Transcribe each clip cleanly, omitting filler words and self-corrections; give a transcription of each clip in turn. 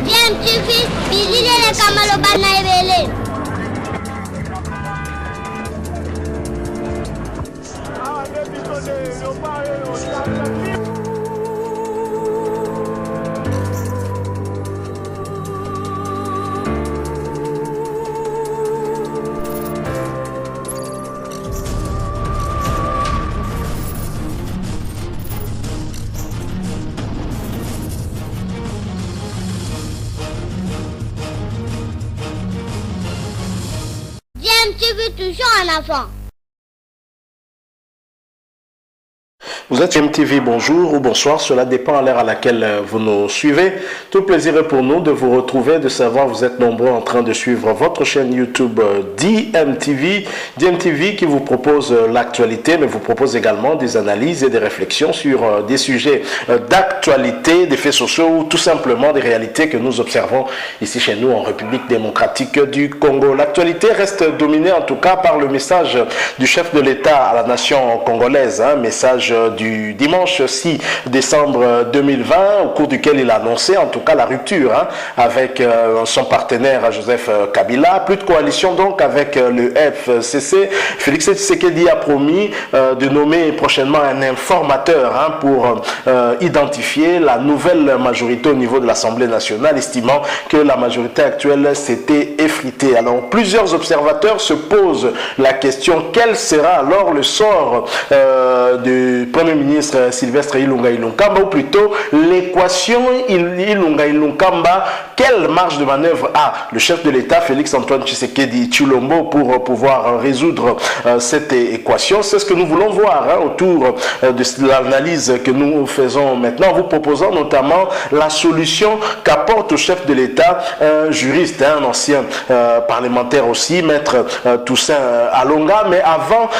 GMTV, Billy Kamalo Banaibele. GMTV toujours en avant. Vous êtes GMTV, bonjour ou bonsoir, cela dépend à l'heure à laquelle vous nous suivez. Tout plaisir est pour nous de vous retrouver, de savoir vous êtes nombreux en train de suivre votre chaîne YouTube DMTV. DMTV qui vous propose l'actualité, mais vous propose également des analyses et des réflexions sur des sujets d'actualité, des faits sociaux ou tout simplement des réalités que nous observons ici chez nous en République démocratique du Congo. L'actualité reste dominée en tout cas par le message du chef de l'État à la nation congolaise, un message du dimanche 6 décembre 2020 au cours duquel il a annoncé en tout cas la rupture avec son partenaire Joseph Kabila. Plus de coalition donc avec le FCC. Félix Tshisekedi a promis de nommer prochainement un informateur pour identifier la nouvelle majorité au niveau de l'Assemblée nationale, estimant que la majorité actuelle s'était effritée. Alors plusieurs observateurs se posent la question, quel sera alors le sort du Premier ministre Sylvestre Ilunga Ilunkamba, ou plutôt l'équation Ilunga Ilunkamba, quelle marge de manœuvre a le chef de l'État Félix-Antoine Tshisekedi Tshilombo pour pouvoir résoudre cette équation? C'est ce que nous voulons voir autour de l'analyse que nous faisons maintenant, en vous proposant notamment la solution qu'apporte au chef de l'État un juriste, un ancien parlementaire aussi, maître Toussaint Alonga. Mais avant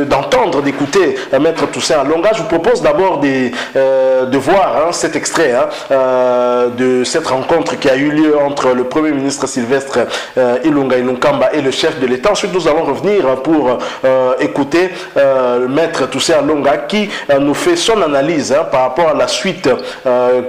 d'entendre, d'écouter maître Toussaint Alonga, je vous propose d'abord de voir cet extrait de cette rencontre qui a eu lieu entre le Premier ministre Sylvestre Ilunga Ilunkamba et le chef de l'État. Ensuite, nous allons revenir pour écouter maître Toussaint Alonga qui nous fait son analyse par rapport à la suite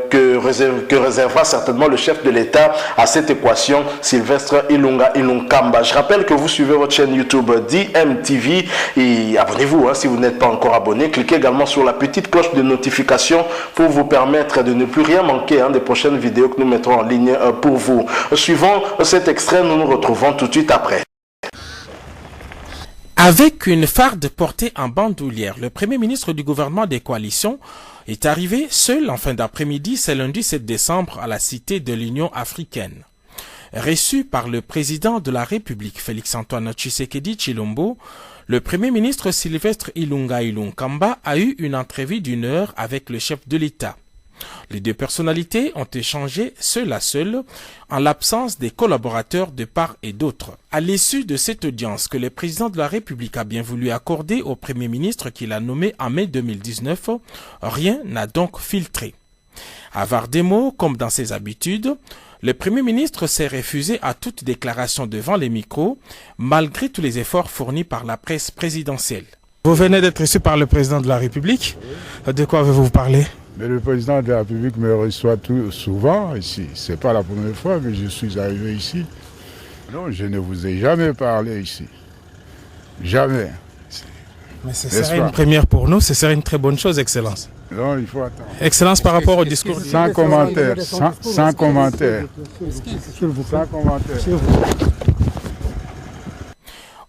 que réservera certainement le chef de l'État à cette équation Sylvestre Ilunga Ilunkamba. Je rappelle que vous suivez votre chaîne YouTube DMTV et abonnez-vous si vous n'êtes pas encore abonné. Cliquez également sur la petite cloche de notification pour vous permettre de ne plus rien manquer des prochaines vidéos que nous mettrons en ligne pour vous. Suivant cet extrait, nous nous retrouvons tout de suite après. Avec une farde portée en bandoulière, le Premier ministre du gouvernement des coalitions est arrivé seul en fin d'après-midi, ce lundi 7 décembre, à la Cité de l'Union africaine. Reçu par le président de la République, Félix-Antoine Tshisekedi Tshilombo, le Premier ministre Sylvestre Ilunga Ilunkamba a eu une entrevue d'1 heure avec le chef de l'État. Les deux personnalités ont échangé seul à seul, en l'absence des collaborateurs de part et d'autre. À l'issue de cette audience que le président de la République a bien voulu accorder au Premier ministre qu'il a nommé en mai 2019, rien n'a donc filtré. Avare des mots, comme dans ses habitudes, le Premier ministre s'est refusé à toute déclaration devant les micros, malgré tous les efforts fournis par la presse présidentielle. Vous venez d'être reçu par le président de la République. De quoi avez-vous parlé? Mais le président de la République me reçoit souvent ici. Ce n'est pas la première fois que je suis arrivé ici. Non, je ne vous ai jamais parlé ici. Jamais. Mais ce serait une première pour nous, ce serait une très bonne chose, Excellence. Non, il faut attendre. Excellence, par rapport au discours... Sans commentaire, sans commentaire. Sans commentaire.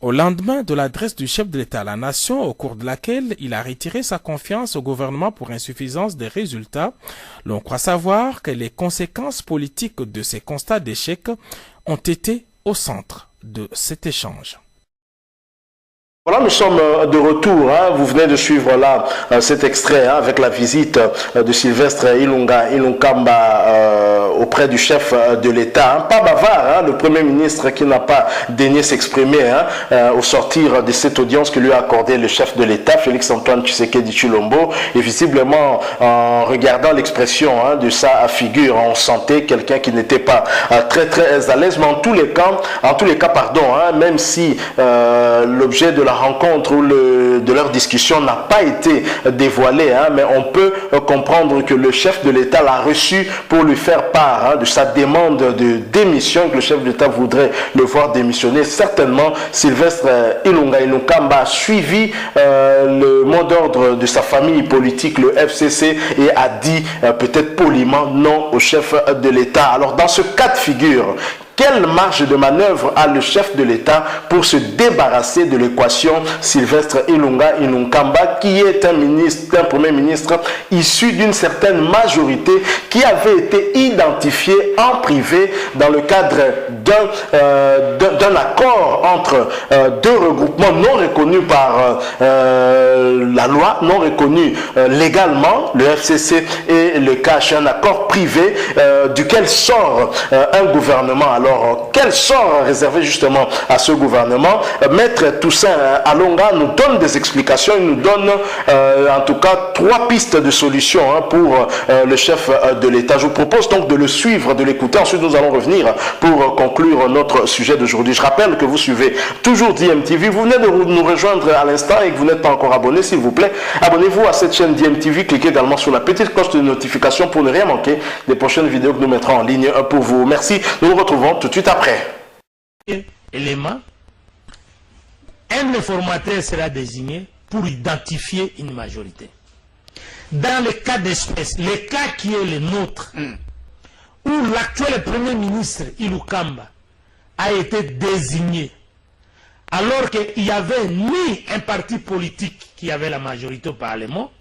Au lendemain de l'adresse du chef de l'État à la nation, au cours de laquelle il a retiré sa confiance au gouvernement pour insuffisance des résultats, l'on croit savoir que les conséquences politiques de ces constats d'échec ont été au centre de cet échange. Voilà, nous sommes de retour. Vous venez de suivre là cet extrait avec la visite de Sylvestre Ilunga Ilunkamba auprès du chef de l'État. Pas bavard, le Premier ministre qui n'a pas daigné s'exprimer au sortir de cette audience que lui a accordé le chef de l'État, Félix-Antoine Tshisekedi Tshilombo. Et visiblement, en regardant l'expression de sa figure, on sentait quelqu'un qui n'était pas très à l'aise. Mais en tous les cas, même si l'objet de la rencontre ou de leur discussion n'a pas été dévoilé, hein, mais on peut comprendre que le chef de l'État l'a reçu pour lui faire part de sa demande de démission, que le chef de l'État voudrait le voir démissionner. Certainement, Sylvestre Ilunga Ilunkamba a suivi le mot d'ordre de sa famille politique, le FCC, et a dit peut-être poliment non au chef de l'État. Alors dans ce cas de figure, quelle marge de manœuvre a le chef de l'État pour se débarrasser de l'équation Sylvestre Ilunga Ilunkamba, qui est un premier ministre issu d'une certaine majorité qui avait été identifié en privé dans le cadre d'un accord entre deux regroupements non reconnus par la loi, non reconnus légalement, le FCC et le CACH, un accord privé duquel sort un gouvernement. Alors, quel sort réservé justement à ce gouvernement? Maître Toussaint Alonga nous donne des explications, il nous donne en tout cas 3 pistes de solutions pour le chef de l'État. Je vous propose donc de le suivre, de l'écouter. Ensuite, nous allons revenir pour conclure notre sujet d'aujourd'hui. Je rappelle que vous suivez toujours DMTV. Vous venez de nous rejoindre à l'instant et que vous n'êtes pas encore abonné, s'il vous plaît, abonnez-vous à cette chaîne DMTV. Cliquez également sur la petite cloche de notification pour ne rien manquer des prochaines vidéos que nous mettrons en ligne pour vous. Merci. Nous nous retrouvons tout de suite après. Élément, un réformateur sera désigné pour identifier une majorité. Dans le cas d'espèce, le cas qui est le nôtre, où l'actuel Premier ministre Ilukamba a été désigné, alors qu'il n'y avait ni un parti politique qui avait la majorité au Parlement,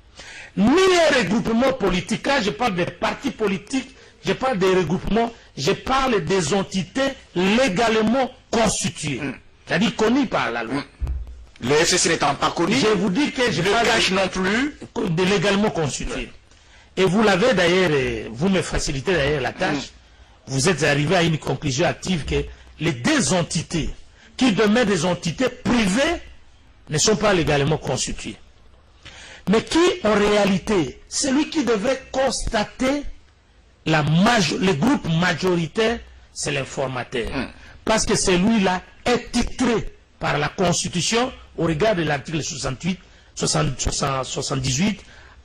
ni un regroupement politique. Quand je parle de partis politiques, je parle des regroupements, je parle des entités légalement constituées, c'est-à-dire connues par la loi. Le FCC n'étant pas connu, je vous dis que je parle CACH non plus, de légalement constitué. Et vous l'avez d'ailleurs, vous me facilitez d'ailleurs la tâche, vous êtes arrivé à une conclusion active que les deux entités qui demeurent des entités privées ne sont pas légalement constituées. Mais qui, en réalité, celui qui devrait constater le groupe majoritaire, c'est l'informateur. Parce que celui-là est titré par la Constitution, au regard de l'article 78,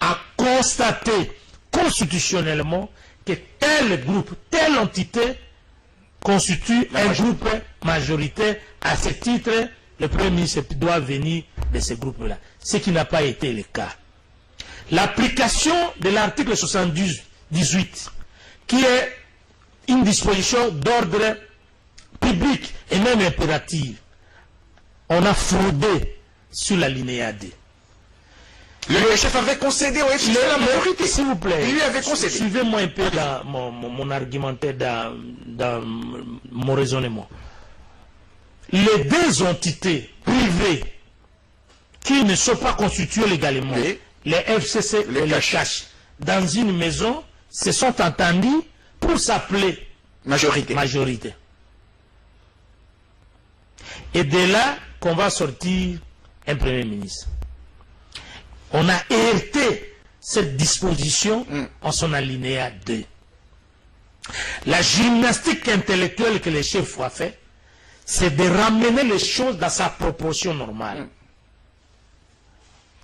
à constater constitutionnellement que tel groupe, telle entité constitue un groupe majoritaire. À ce titre, le Premier ministre doit venir de ce groupe-là. Ce qui n'a pas été le cas. L'application de l'article 78, qui est une disposition d'ordre public et même impérative, on a fraudé sur la linéa D. Le chef avait concédé au FCC la majorité. S'il vous plaît, il lui avait concédé. Suivez-moi un peu dans mon argumentaire, dans mon raisonnement. Les deux entités privées qui ne sont pas constituées légalement, les FCC et les CACH, dans une maison, se sont entendus pour s'appeler majorité. Et de là qu'on va sortir un Premier ministre. On a hérité cette disposition en son alinéa 2. La gymnastique intellectuelle que le chef a fait, c'est de ramener les choses dans sa proportion normale.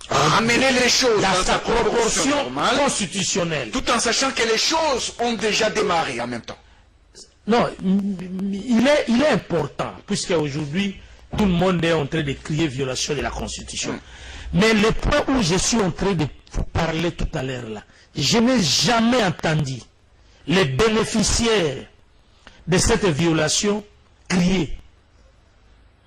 Ramener les choses dans sa proportion constitutionnelle. Tout en sachant que les choses ont déjà démarré en même temps. Non, il est important, puisque aujourd'hui, tout le monde est en train de crier violation de la Constitution. Mais le point où je suis en train de vous parler tout à l'heure là, je n'ai jamais entendu les bénéficiaires de cette violation crier.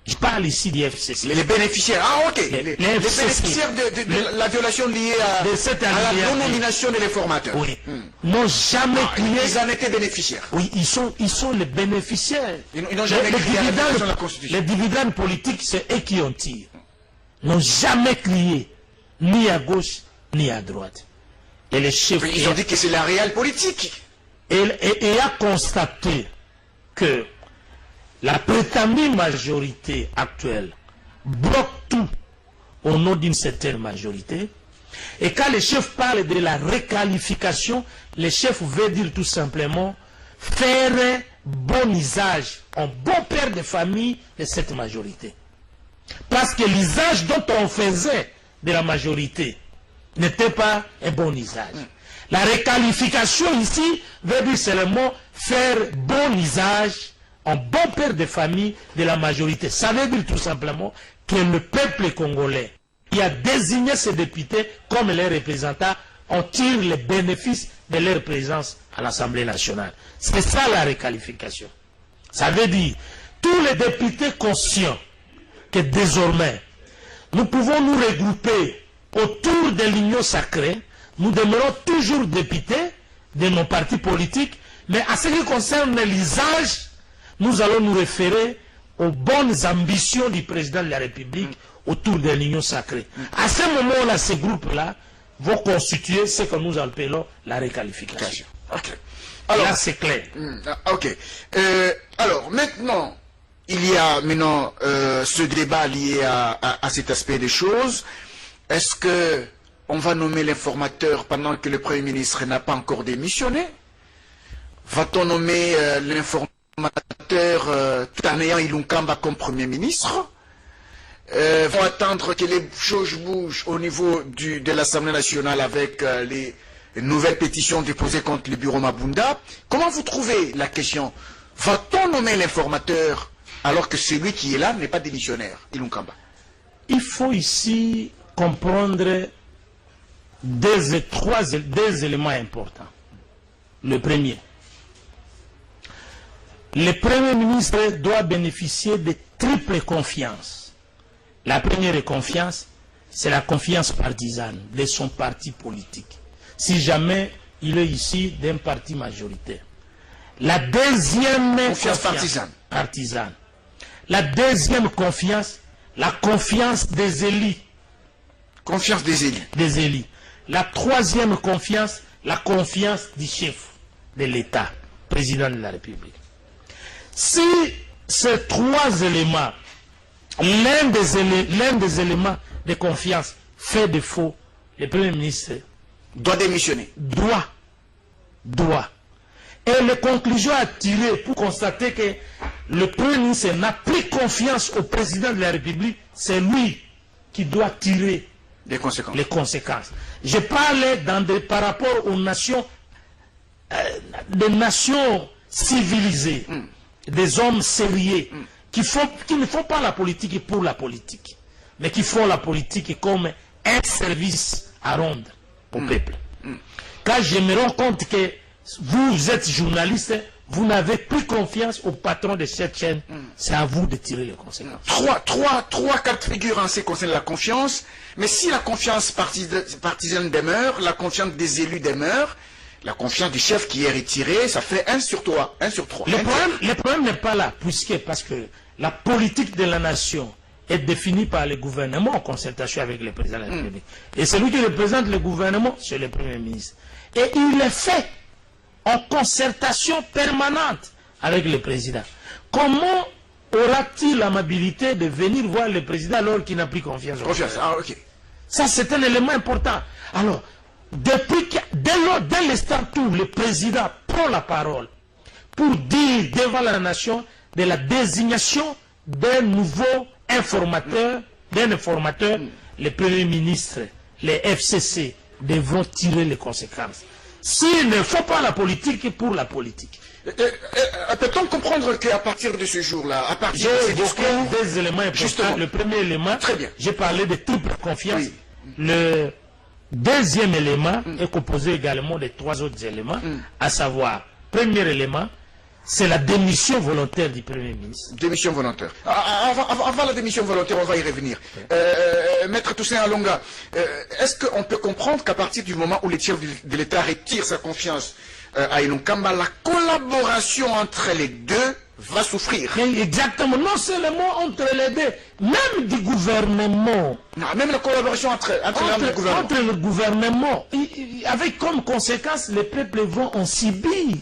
Je parle ici du FCC. Les bénéficiaires, ok. Les bénéficiaires de la violation liée à la non-nomination de les formateurs. Oui. N'ont jamais crié. Ils en étaient bénéficiaires. Oui, ils sont les bénéficiaires. Ils n'ont jamais crié à la violation de la Constitution. Les dividendes politiques, c'est eux qui en tirent. N'ont jamais crié, ni à gauche, ni à droite. Et les chefs. Ils ont dit que c'est la réelle politique. Et a constaté que la prétendue majorité actuelle bloque tout au nom d'une certaine majorité. Et quand les chefs parlent de la requalification, les chefs veulent dire tout simplement faire bon usage, en bon père de famille de cette majorité. Parce que l'usage dont on faisait de la majorité n'était pas un bon usage. La requalification ici veut dire seulement faire bon usage, en bon père de famille de la majorité. Ça veut dire tout simplement que le peuple congolais qui a désigné ses députés comme leurs représentants en tire les bénéfices de leur présence à l'Assemblée nationale. C'est ça la requalification. Ça veut dire tous les députés conscients que désormais nous pouvons nous regrouper autour de l'union sacrée. Nous demeurons toujours députés de nos partis politiques, mais à ce qui concerne l'usage, nous allons nous référer aux bonnes ambitions du président de la République autour de l'union sacrée. À ce moment-là, ces groupes-là vont constituer ce que nous appelons la requalification. Okay. Alors, là, c'est clair. Ok. Alors, maintenant, il y a maintenant ce débat lié à cet aspect des choses. Est-ce que on va nommer l'informateur pendant que le Premier ministre n'a pas encore démissionné? Va-t-on nommer l'informateur tout en ayant Ilunkamba comme Premier ministre? Vont attendre que les choses bougent au niveau de l'Assemblée nationale avec les nouvelles pétitions déposées contre le bureau Mabunda? Comment vous trouvez la question? Va-t-on nommer l'informateur alors que celui qui est là n'est pas démissionnaire, Ilunkamba? Il faut ici comprendre deux éléments importants. Le premier, le Premier ministre doit bénéficier de triple confiance. La première confiance, c'est la confiance partisane de son parti politique, si jamais il est ici d'un parti majoritaire. La deuxième confiance partisane. La deuxième confiance, la confiance des élus. Confiance des élus. Des élus. La troisième confiance, la confiance du chef de l'État, président de la République. Si ces trois éléments, l'un des éléments de confiance fait défaut, le Premier ministre doit démissionner. Doit. Et les conclusions à tirer pour constater que le Premier ministre n'a plus confiance au président de la République, c'est lui qui doit tirer les conséquences. Je parle par rapport aux nations, des nations civilisées, des hommes sérieux, qui ne font pas la politique pour la politique, mais qui font la politique comme un service à rendre au peuple. Quand je me rends compte que vous êtes journaliste, vous n'avez plus confiance au patron de cette chaîne, c'est à vous de tirer les conséquences. Trois cas de figure en ce qui concerne la confiance, mais si la confiance partisane demeure, la confiance des élus demeure, la confiance du chef qui est retirée, ça fait 1 sur 3. Le problème n'est pas là, parce que la politique de la nation est définie par le gouvernement en concertation avec le président de la République. Et celui qui représente le gouvernement, c'est le Premier ministre. Et il est fait en concertation permanente avec le président. Comment aura-t-il l'amabilité de venir voir le président alors qu'il n'a plus confiance? Ça, c'est un élément important. Alors, dès l'instant où le président prend la parole pour dire devant la nation de la désignation d'un nouveau informateur, le Premier ministre, les FCC devront tirer les conséquences. S'il ne faut pas la politique pour la politique. Peut-on comprendre qu'à partir de ce jour-là, à partir de ces discours, des éléments importants. Justement. Le premier élément, j'ai parlé de triple confiance. Oui. Le deuxième élément est composé également de 3 autres éléments, à savoir, premier élément, c'est la démission volontaire du Premier ministre. Démission volontaire. Avant la démission volontaire, on va y revenir. Maître Toussaint Alonga, est-ce qu'on peut comprendre qu'à partir du moment où les chefs de l'État retirent sa confiance à Ilunkamba, la collaboration entre les deux va souffrir? Exactement, non seulement entre les deux, même du gouvernement. Non, même la collaboration entre le gouvernement. Entre le gouvernement, avec comme conséquence, les peuples vont en subir.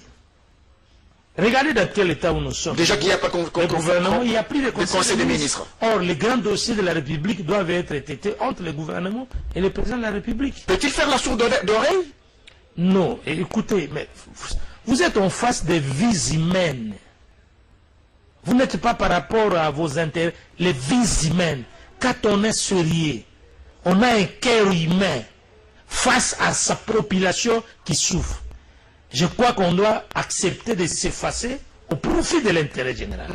Regardez dans quel état où nous sommes. Déjà qu'il n'y a pas le gouvernement, il n'y a plus de conseil des ministres. Or, les grands dossiers de la République doivent être traités entre le gouvernement et le président de la République. Peut-il faire la sourde oreille? Non. Et écoutez, mais vous êtes en face des vies humaines. Vous n'êtes pas par rapport à vos intérêts, les vies humaines. quand on est sérieux, on a un cœur humain face à sa population qui souffre, je crois qu'on doit accepter de s'effacer au profit de l'intérêt général.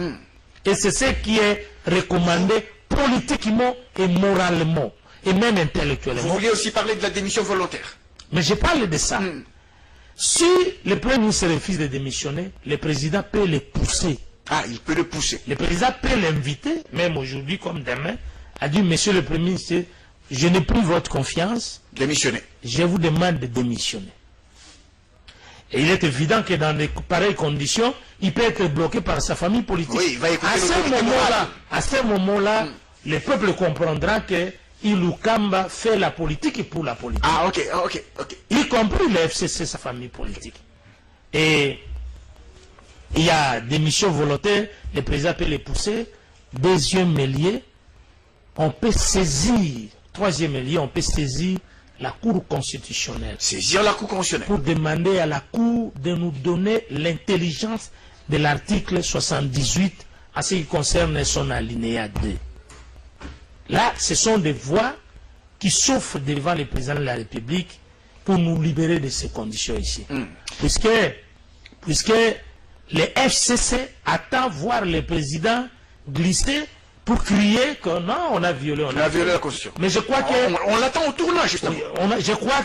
Et c'est ce qui est recommandé politiquement et moralement, et même intellectuellement. Vous vouliez aussi parler de la démission volontaire? Mais je parle de ça. Si le Premier ministre refuse de démissionner, le président peut le pousser. Ah, il peut le pousser. Le président peut l'inviter, même aujourd'hui comme demain, à dire, monsieur le Premier ministre, je n'ai plus votre confiance. Démissionner. Je vous demande de démissionner. Et il est évident que dans de pareilles conditions, il peut être bloqué par sa famille politique. Oui, il va écouter à ce moment-là, le peuple comprendra que Ilukamba fait la politique et pour la politique. Ah, ok. Y compris le FCC, sa famille politique. Et il y a des missions volontaires, le président peut les pousser. Deuxième lieu, on peut saisir, troisième lieu, on peut saisir la Cour constitutionnelle. Saisir la Cour constitutionnelle. Pour demander à la Cour de nous donner l'intelligence de l'article 78 à ce qui concerne son alinéa 2. Là, ce sont des voix qui s'offrent devant le président de la République pour nous libérer de ces conditions ici. Puisque le FCC attend voir le président glisser pour crier que non, on a violé la Constitution. Mais je crois que... On l'attend au tournant, justement. Oui, je crois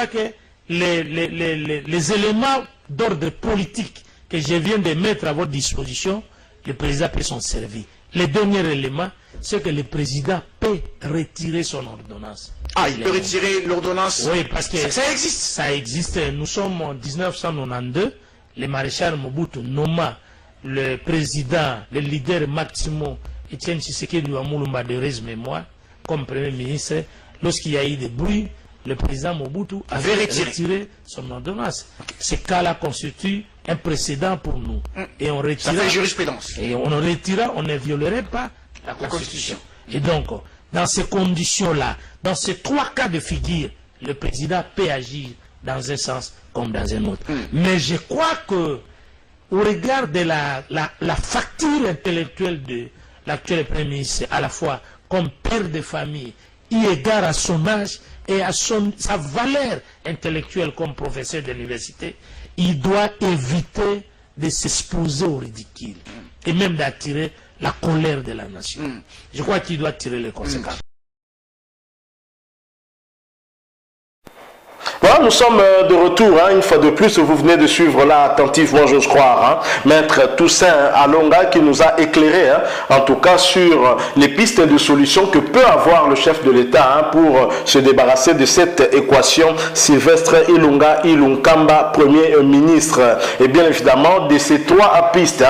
que les éléments d'ordre politique que je viens de mettre à votre disposition, le président peut s'en servir. Le dernier élément, c'est que le président peut retirer son ordonnance. Ah, il peut retirer l'ordonnance? Oui, parce que ça existe. Ça existe. Nous sommes en 1992. Le maréchal Mobutu nomma le président, le leader Maximo Etienne Tshisekedi Lumumba de mémoire comme premier ministre. Lorsqu'il y a eu des bruits, le président Mobutu avait retiré son ordonnance. Ce cas-là constitue un précédent pour nous. Et on retira, ça fait jurisprudence. Et on retira, on ne violerait pas la Constitution. Et donc, dans ces conditions-là, dans ces trois cas de figure, le président peut agir dans un sens comme dans un autre. Mais je crois que, au regard de la facture intellectuelle de l'actuel Premier ministre, à la fois comme père de famille, eu égard à son âge et à sa valeur intellectuelle comme professeur d'université, il doit éviter de s'exposer au ridicule et même d'attirer la colère de la nation. Je crois qu'il doit tirer les conséquences. Voilà, nous sommes de retour, une fois de plus, vous venez de suivre là attentivement, j'ose croire, Maître Toussaint Alonga qui nous a éclairé, en tout cas sur les pistes de solutions que peut avoir le chef de l'État pour se débarrasser de cette équation Sylvestre Ilunkamba, Premier ministre. Et bien évidemment, de ces trois pistes,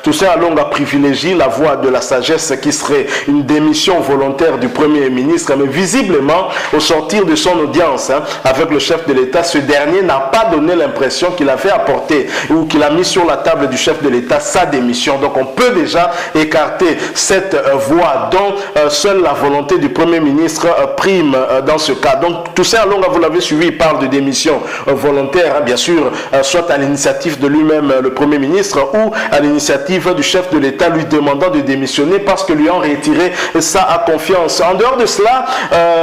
Toussaint Alonga privilégie la voie de la sagesse qui serait une démission volontaire du Premier ministre, mais visiblement, au sortir de son audience, avec le chef de l'État, ce dernier n'a pas donné l'impression qu'il avait apporté ou qu'il a mis sur la table du chef de l'État sa démission. Donc on peut déjà écarter cette voie dont seule la volonté du Premier ministre prime dans ce cas. Donc Toussaint Alonga, vous l'avez suivi, il parle de démission volontaire, bien sûr, soit à l'initiative de lui-même, le Premier ministre, ou à l'initiative du chef de l'État lui demandant de démissionner parce que lui ont retiré sa confiance. En dehors de cela,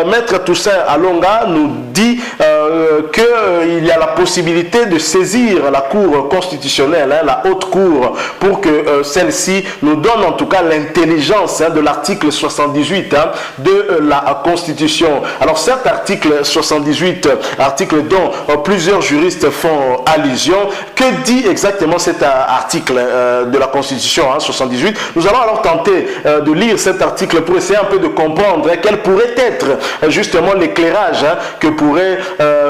Maître Toussaint Alonga nous dit qu'il y a la possibilité de saisir la Cour constitutionnelle, la haute cour, pour que celle-ci nous donne en tout cas l'intelligence de l'article 78 de la Constitution. Alors cet article 78, article dont plusieurs juristes font allusion, que dit exactement cet article de la Constitution 78? Nous allons alors tenter de lire cet article pour essayer un peu de comprendre quel pourrait être justement l'éclairage que pourrait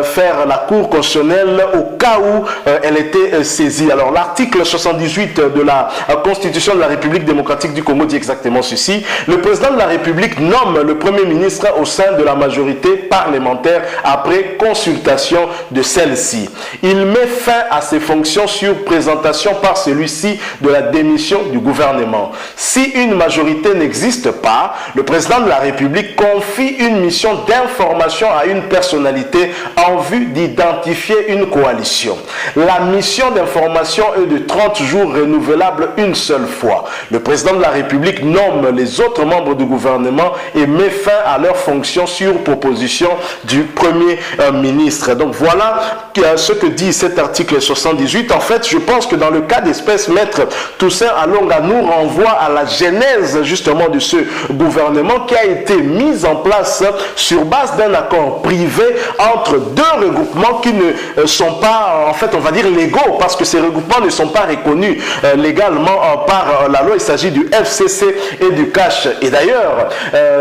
faire la Cour constitutionnelle au cas où elle était saisie. Alors l'article 78 de la Constitution de la République démocratique du Congo dit exactement ceci: le président de la République nomme le Premier ministre au sein de la majorité parlementaire après consultation de celle-ci. Il met fin à ses fonctions sur présentation par celui-ci de la démission du gouvernement. Si une majorité n'existe pas, le président de la République confie une mission d'information à une personnalité en vue d'identifier une coalition. La mission d'information est de 30 jours renouvelable une seule fois. Le président de la République nomme les autres membres du gouvernement et met fin à leurs fonctions sur proposition du Premier ministre. Donc voilà ce que dit cet article 78. En fait, je pense que dans le cas d'espèce, Maître Toussaint Alonga nous renvoie à la genèse justement de ce gouvernement qui a été mis en place sur base d'un accord privé entre deux regroupements qui ne sont pas, en fait, on va dire légaux, parce que ces regroupements ne sont pas reconnus légalement par la loi. Il s'agit du FCC et du CACH. Et d'ailleurs,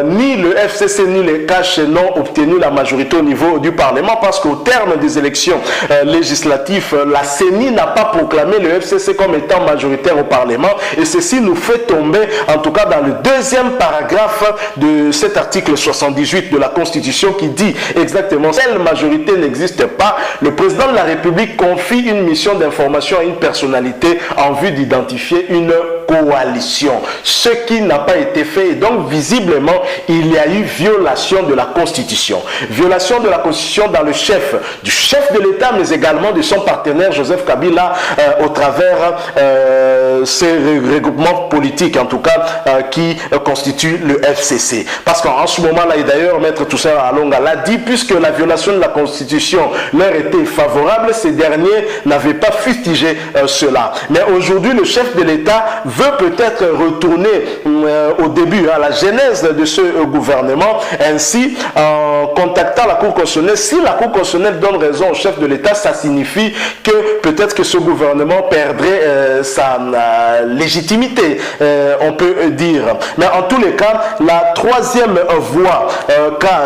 ni le FCC ni le CACH n'ont obtenu la majorité au niveau du Parlement, parce qu'au terme des élections législatives, la CENI n'a pas proclamé le FCC comme étant majoritaire au Parlement, et ceci nous fait tomber, en tout cas dans le deuxième paragraphe de cet article 78 de la Constitution, qui dit exactement: telle majorité n'existe pas, le président de la République confie une mission d'information à une personnalité en vue d'identifier une coalition. Ce qui n'a pas été fait, et donc visiblement il y a eu violation de la Constitution. Violation de la Constitution dans le chef de l'État, mais également de son partenaire Joseph Kabila au travers ces regroupements politiques, en tout cas qui constituent le FCC. Parce qu'en ce moment-là, et d'ailleurs Maître Toussaint Alonga l'a dit, puisque la violation de la Constitution leur était favorable, ces derniers n'avaient pas fustigé cela. Mais aujourd'hui, le chef de l'État veut peut-être retourner au début, à la genèse de ce gouvernement, ainsi en contactant la Cour constitutionnelle. Si la Cour constitutionnelle donne raison au chef de l'État, ça signifie que peut-être que ce gouvernement perdrait sa légitimité, on peut dire. Mais en tous les cas, la troisième voie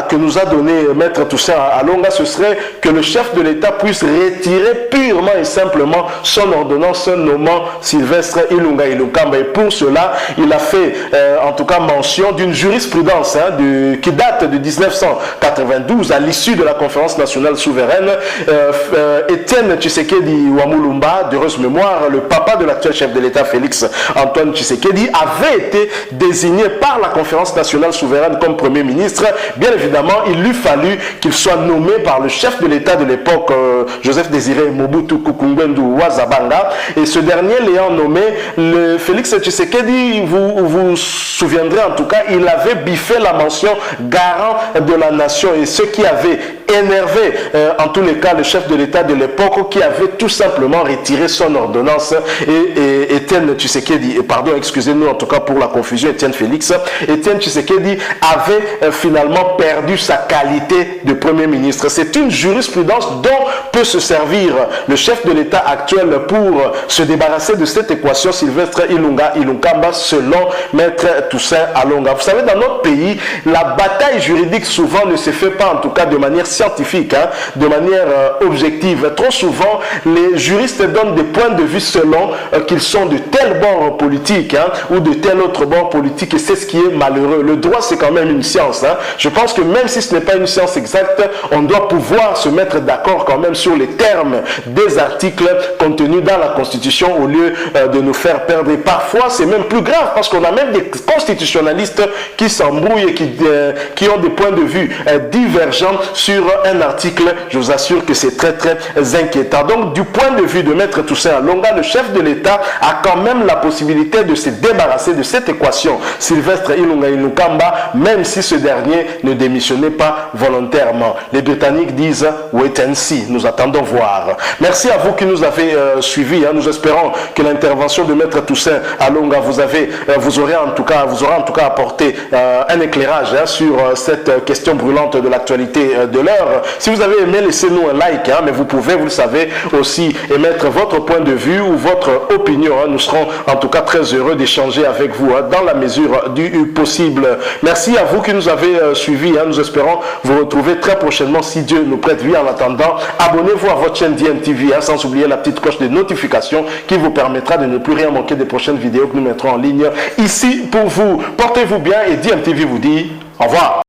que nous a donné Maître Toussaint Alonga, ce serait que le chef de l'État puisse retirer purement et simplement son ordonnance nommant Sylvestre Ilunga Ilunkamba. Et pour cela, il a fait en tout cas mention d'une jurisprudence qui date de 1992 à l'issue de la conférence nationale souveraine. Étienne Tshisekedi Wamulumba, d'heureuse mémoire, le papa de l'actuel chef de l'État Félix Antoine Tshisekedi, avait été désigné par la conférence nationale souveraine comme Premier ministre. Bien évidemment, il lui fallut qu'il soit nommé par le chef de l'État de l'époque, Joseph Désiré Mobutu Kukungwendu Wazabanga, et ce dernier l'ayant nommé, le Félix Tshisekedi, vous vous souviendrez en tout cas, il avait biffé la mention garant de la nation, et ce qui avait énervé en tous les cas le chef de l'État de l'époque, qui avait tout simplement retiré son ordonnance, et Étienne Tshisekedi, pardon, excusez-nous en tout cas pour la confusion, Étienne Tshisekedi avait finalement perdu sa qualité de Premier ministre. C'est une jurisprudence dont peut se servir le chef de l'État actuel pour se débarrasser de cette équation Sylvestre Ilunga Ilunkamba, selon Maître Toussaint Alonga. Vous savez, dans notre pays, la bataille juridique souvent ne se fait pas en tout cas de manière scientifique, de manière objective. Trop souvent, les juristes donnent des points de vue selon qu'ils sont de tel bord politique ou de tel autre bord politique, et c'est ce qui est malheureux. Le droit, c'est quand même une science. Je pense que même si ce n'est pas une science exacte, on doit pouvoir se mettre d'accord quand même sur les termes des articles contenus dans la Constitution, au lieu de nous faire perdre. Et parfois, c'est même plus grave, parce qu'on a même des constitutionnalistes qui s'embrouillent et qui ont des points de vue divergents sur un article. Je vous assure que c'est très très inquiétant. Donc, du point de vue de Maître Toussaint Alonga, le chef de l'État a quand même la possibilité de se débarrasser de cette équation Sylvestre Ilunga Ilunkamba, même si ce dernier ne démissionnait pas volontairement. Les Britanniques disent wait and see, nous attendons voir. Merci à vous qui nous avez suivis. Nous espérons que l'intervention de Maître Toussaint Alonga vous aura en tout cas apporté un éclairage sur cette question brûlante de l'actualité de l'heure. Si vous avez aimé, laissez-nous un like, mais vous pouvez, vous le savez, aussi émettre votre point de vue ou votre opinion. Nous serons en tout cas très heureux d'échanger avec vous dans la mesure du possible. Merci à vous qui nous avez suivis. Nous espérons vous retrouver très prochainement si Dieu nous prête vie. En attendant, abonnez-vous à votre chaîne DMTV, sans oublier la petite cloche de notification qui vous permettra de ne plus rien manquer des prochaines vidéos que nous mettrons en ligne ici pour vous. Portez-vous bien, et DMTV vous dit au revoir.